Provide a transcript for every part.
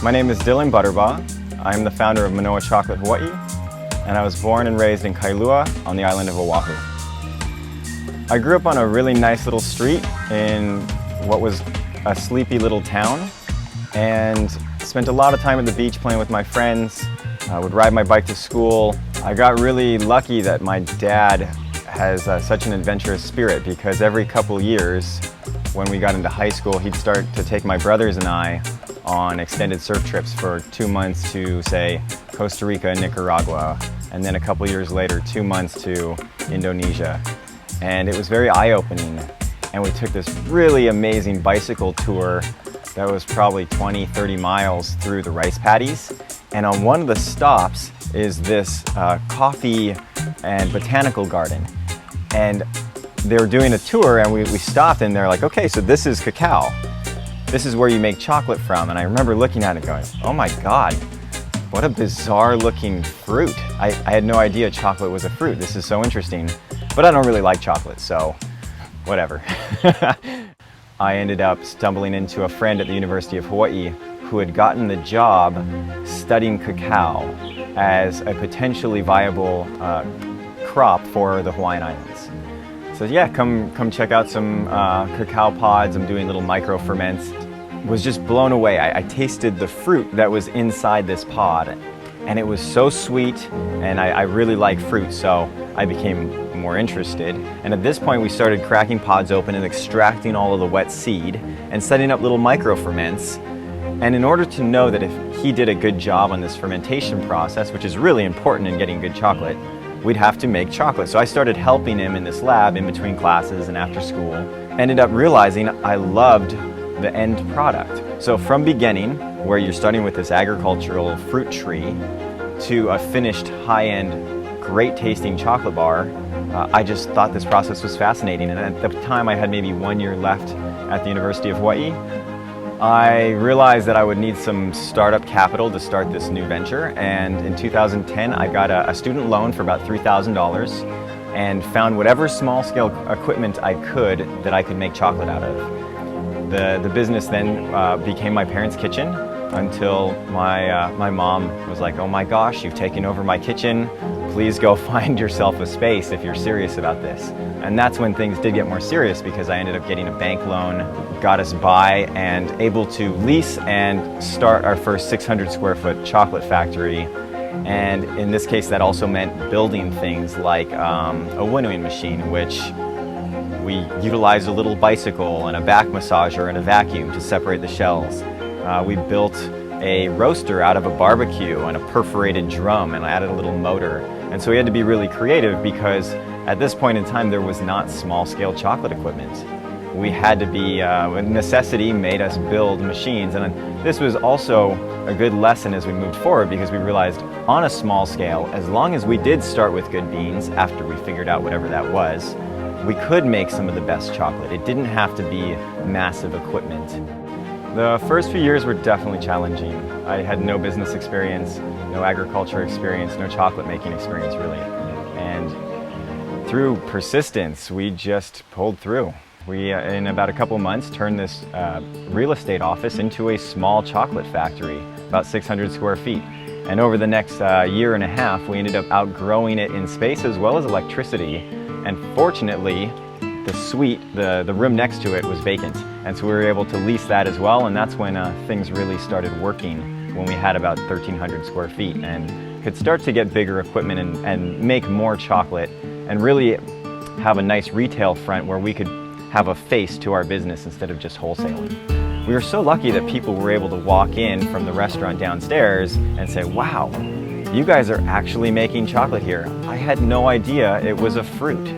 My name is Butterbaugh. I'm the founder of Manoa Chocolate, Hawaii, and I was born and raised in Kailua on the island of Oahu. I grew up on a really nice little street in what was a sleepy little town, and spent a lot of time at the beach playing with my friends. I would ride my bike to school. I got really lucky that my dad has such an adventurous spirit, because every couple years when we got into high school, he'd start to take my brothers and I on extended surf trips for 2 months to, say, Costa Rica and Nicaragua, and then a couple years later, 2 months to Indonesia. And it was very eye-opening. And we took this really amazing bicycle tour that was probably 20, 30 miles through the rice paddies. And on one of the stops is this coffee and botanical garden. And they were doing a tour, and we stopped, and they're like, okay, so this is cacao. This is where you make chocolate from. And I remember looking at it going, oh my God, what a bizarre looking fruit. I had no idea chocolate was a fruit. This is so interesting. But I don't really like chocolate, so whatever. I ended up stumbling into a friend at the University of Hawaii who had gotten the job studying cacao as a potentially viable crop for the Hawaiian Islands. So yeah, come check out some cacao pods. I'm doing little micro ferments. Was just blown away. I tasted the fruit that was inside this pod, and it was so sweet, and I really like fruit, so I became more interested. And at this point, we started cracking pods open and extracting all of the wet seed and setting up little micro ferments. And in order to know that if he did a good job on this fermentation process, which is really important in getting good chocolate, we'd have to make chocolate. So I started helping him in this lab in between classes and after school. Ended up realizing I loved the end product. So from beginning, where you're starting with this agricultural fruit tree, to a finished high-end, great tasting chocolate bar, I just thought this process was fascinating. And at the time I had maybe 1 year left at the University of Hawaii. I realized that I would need some startup capital to start this new venture, and in 2010 I got a student loan for about $3,000 and found whatever small-scale equipment I could that I could make chocolate out of. The business then became my parents' kitchen until my mom was like, oh my gosh, you've taken over my kitchen. Please go find yourself a space if you're serious about this. And that's when things did get more serious, because I ended up getting a bank loan, got us by, and able to lease and start our first 600 square foot chocolate factory. And in this case, that also meant building things like a winnowing machine, which we utilized a little bicycle and a back massager and a vacuum to separate the shells. We built a roaster out of a barbecue and a perforated drum, and I added a little motor. And so we had to be really creative, because at this point in time there was not small-scale chocolate equipment. We had to be, necessity made us build machines. And this was also a good lesson as we moved forward, because we realized on a small scale, as long as we did start with good beans after we figured out whatever that was, we could make some of the best chocolate. It didn't have to be massive equipment. The first few years were definitely challenging. I had no business experience, no agriculture experience, no chocolate making experience really. And through persistence, we just pulled through. We, in about a couple months, turned this real estate office into a small chocolate factory, about 600 square feet. And over the next year and a half, we ended up outgrowing it in space as well as electricity. And fortunately, the suite, the room next to it was vacant. And so we were able to lease that as well, and that's when things really started working, when we had about 1,300 square feet and could start to get bigger equipment and make more chocolate and really have a nice retail front where we could have a face to our business instead of just wholesaling. We were so lucky that people were able to walk in from the restaurant downstairs and say, wow, you guys are actually making chocolate here. I had no idea it was a fruit.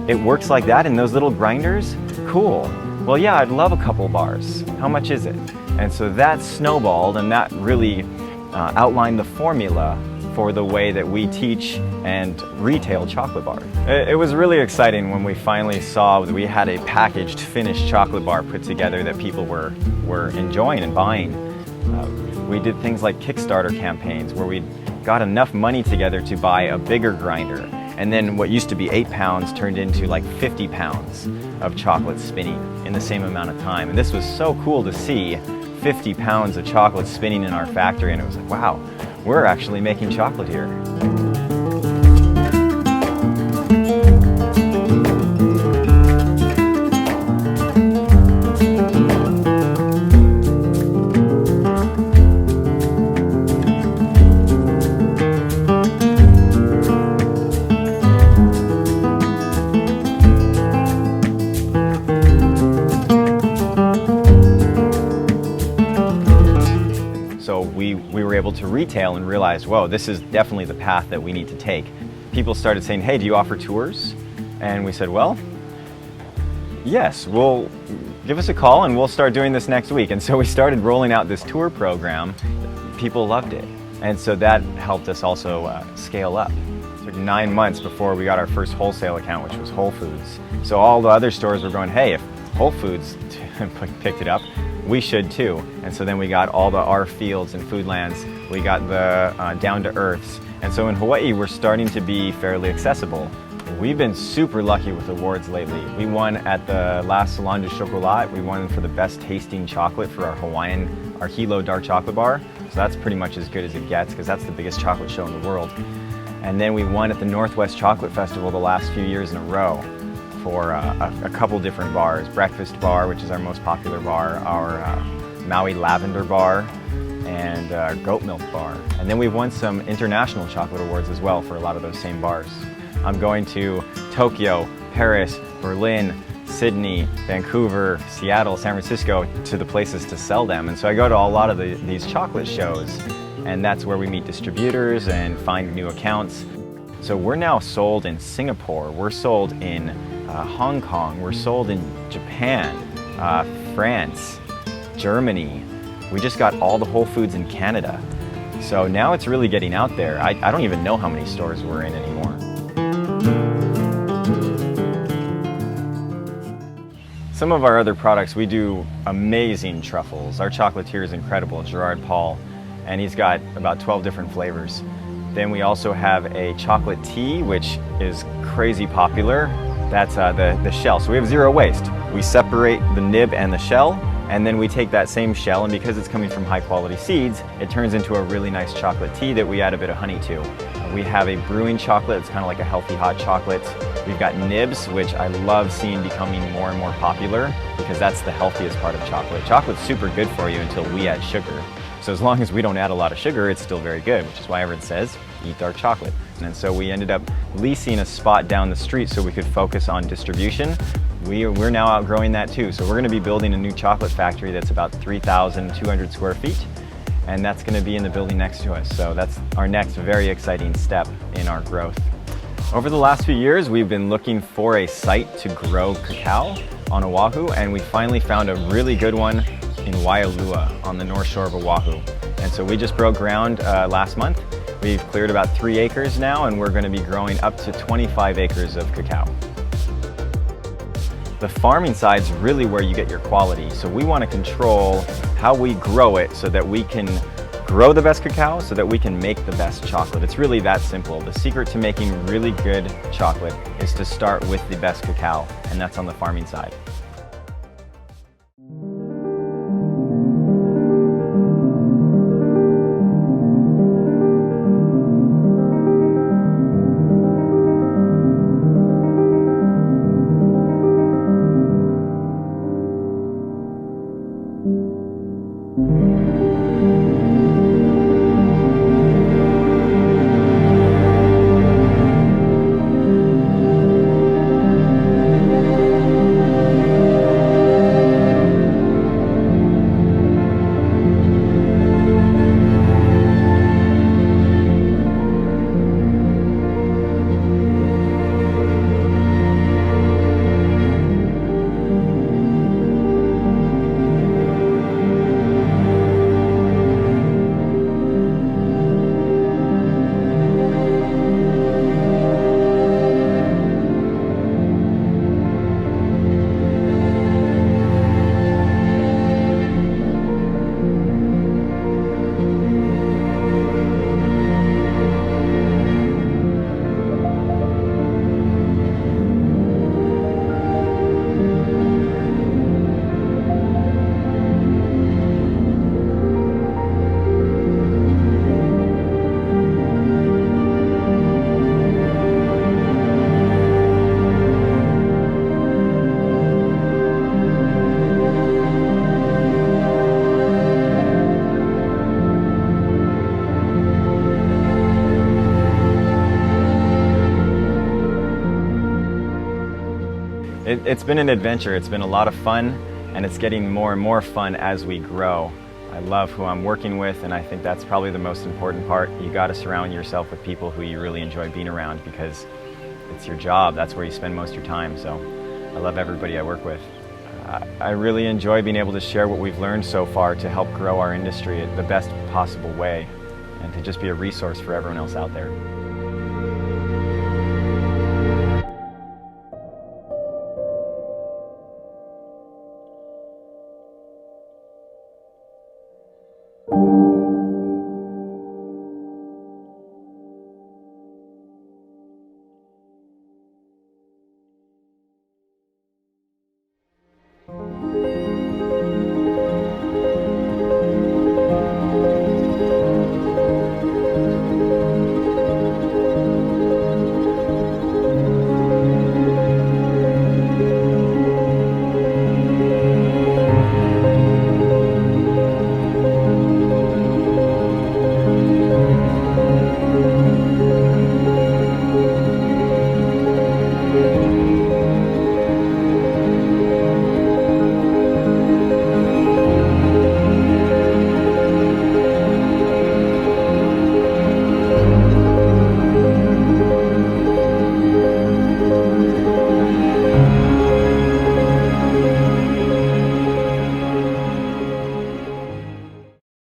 It works like that in those little grinders? Cool. Well, yeah, I'd love a couple bars. How much is it? And so that snowballed, and that really outlined the formula for the way that we teach and retail chocolate bar. It was really exciting when we finally saw that we had a packaged, finished chocolate bar put together that people were enjoying and buying. We did things like Kickstarter campaigns where we got enough money together to buy a bigger grinder. And then what used to be 8 pounds turned into like 50 pounds of chocolate spinning in the same amount of time. And this was so cool to see 50 pounds of chocolate spinning in our factory, and it was like, wow, we're actually making chocolate here. So we were able to retail and realize, whoa, this is definitely the path that we need to take. People started saying, hey, do you offer tours? And we said, well, yes, we'll give us a call and we'll start doing this next week. And so we started rolling out this tour program. People loved it. And so that helped us also scale up. It took 9 months before we got our first wholesale account, which was Whole Foods. So all the other stores were going, hey, if Whole Foods picked it up, we should too. And so then we got all the R Fields and Foodlands, we got the Down to Earths. And so in Hawaii, we're starting to be fairly accessible. We've been super lucky with awards lately. We won at the last Salon de Chocolat. We won for the best tasting chocolate for our Hawaiian, our Hilo dark chocolate bar. So that's pretty much as good as it gets because that's the biggest chocolate show in the world. And then we won at the Northwest Chocolate Festival the last few years in a row for a couple different bars. Breakfast Bar, which is our most popular bar, our Maui Lavender Bar, and Goat Milk Bar. And then we've won some international chocolate awards as well for a lot of those same bars. I'm going to Tokyo, Paris, Berlin, Sydney, Vancouver, Seattle, San Francisco, to the places to sell them. And so I go to a lot of these chocolate shows, and that's where we meet distributors and find new accounts. So we're now sold in Singapore, we're sold in Hong Kong, we're sold in Japan, France, Germany. We just got all the Whole Foods in Canada. So now it's really getting out there. I don't even know how many stores we're in anymore. Some of our other products, we do amazing truffles. Our chocolatier is incredible, Gerard Paul, and he's got about 12 different flavors. Then we also have a chocolate tea, which is crazy popular. That's the shell. So we have zero waste. We separate the nib and the shell, and then we take that same shell, and because it's coming from high quality seeds, it turns into a really nice chocolate tea that we add a bit of honey to. We have a brewing chocolate. It's kind of like a healthy hot chocolate. We've got nibs, which I love seeing becoming more and more popular because that's the healthiest part of chocolate. Chocolate's super good for you until we add sugar. So as long as we don't add a lot of sugar, it's still very good, which is why everyone says, eat dark chocolate. And so we ended up leasing a spot down the street so we could focus on distribution. We're now outgrowing that too. So we're gonna be building a new chocolate factory that's about 3,200 square feet. And that's gonna be in the building next to us. So that's our next very exciting step in our growth. Over the last few years, we've been looking for a site to grow cacao on Oahu, and we finally found a really good one in Waialua on the north shore of Oahu. And so we just broke ground last month. We've cleared about 3 acres now, and we're gonna be growing up to 25 acres of cacao. The farming side's really where you get your quality. So we wanna control how we grow it so that we can grow the best cacao so that we can make the best chocolate. It's really that simple. The secret to making really good chocolate is to start with the best cacao, and that's on the farming side. It's been an adventure. It's been a lot of fun, and it's getting more and more fun as we grow. I love who I'm working with, and I think that's probably the most important part. You got to surround yourself with people who you really enjoy being around, because it's your job. That's where you spend most of your time. So I love everybody I work with. I really enjoy being able to share what we've learned so far to help grow our industry the best possible way, and to just be a resource for everyone else out there.